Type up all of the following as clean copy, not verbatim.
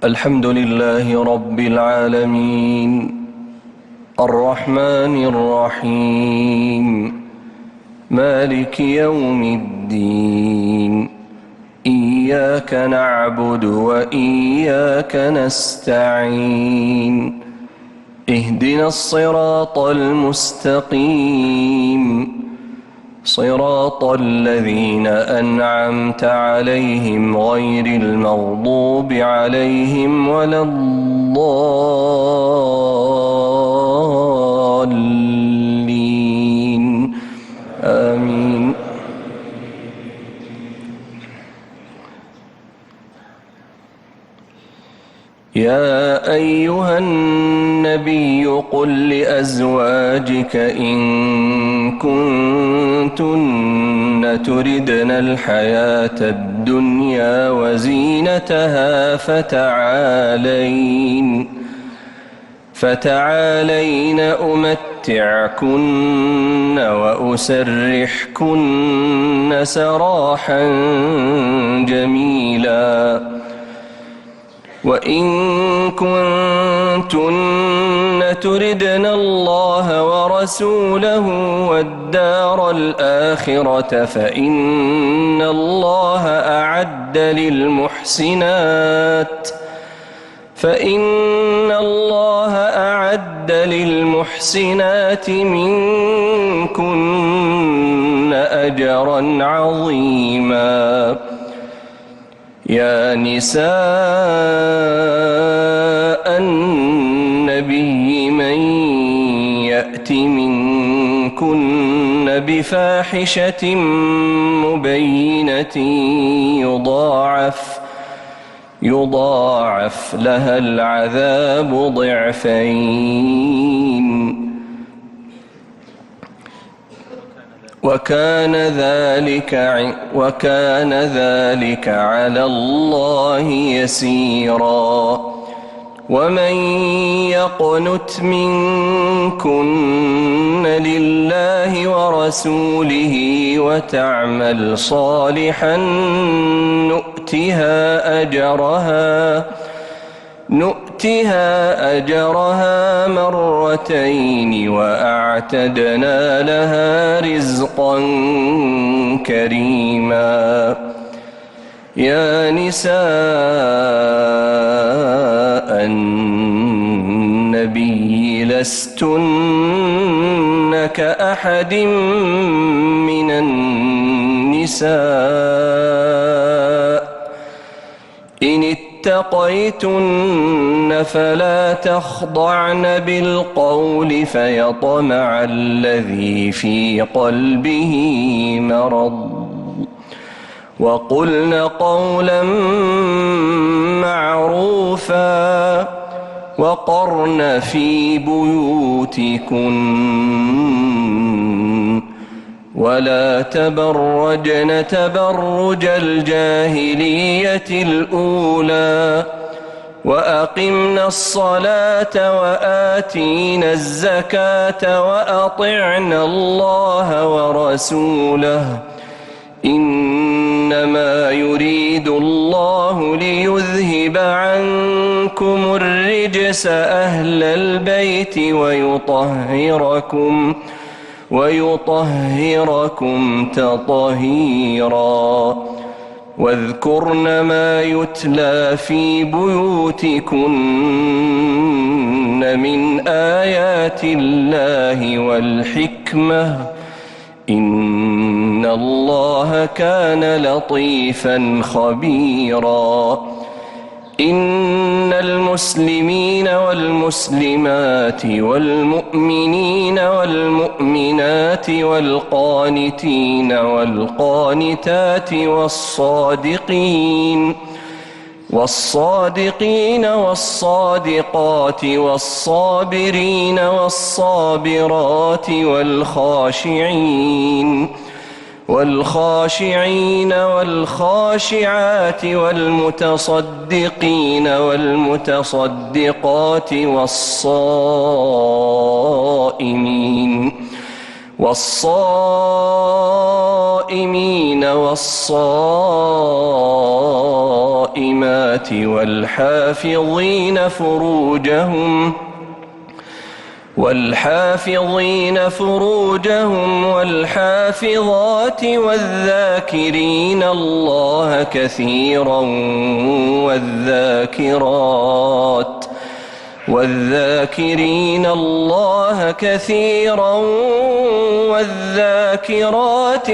الحمد لله رب العالمين الرحمن الرحيم مالك يوم الدين إياك نعبد وإياك نستعين اهدنا الصراط المستقيم صراط الذين أنعمت عليهم غير المغضوب عليهم ولا الضالين آمين. يا أيها النبي قل لأزواجك إن كنتن تردن الحياة الدنيا وزينتها فتعالين أمتعكن وأسرحكن سراحا جميلا. وإن كنتن تردن الله ورسوله والدار الآخرة فإن الله أعد للمحسنات منكن أجرا عظيما. يا نساء النبي من يأت منكن بفاحشة مبينة يضاعف لها العذاب ضعفين وكان ذلك على الله يسيرا. ومن يقنت منكن لله ورسوله وتعمل صالحا نؤتها أجرها مرتين وأعتدنا لها رزقا كريما. يا نساء النبي لستن كأحد من النساء إن اتقيتن فلا تخضعن بالقول فيطمع الذي في قلبه مرض وقلن قولا معروفا وقرن في بيوتكن ولا تبرجن تبرج الجاهلية الأولى وأقمنا الصلاة وآتينا الزكاة وأطعنا الله ورسوله إنما يريد الله ليذهب عنكم الرجس أهل البيت ويطهركم تطهيرا. واذكرن ما يتلى في بيوتكن من آيات الله والحكمة إن الله كان لطيفا خبيرا. إن المسلمين والمسلمات والمؤمنين والمؤمنات والقانتين والقانتات والصادقين والصادقات والصابرين والصابرات والخاشعين والخاشعات والمتصدقين والمتصدقات والصائمين والصائمات الصالحات والحافظين فروجهم والحافظات والذاكرين الله كثيرا والذاكرات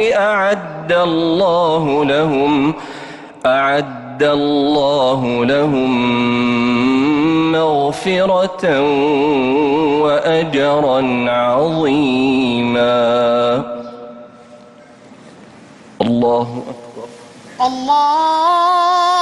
أعد الله لهم مغفرة وأجرا عظيما. الله أكبر. الله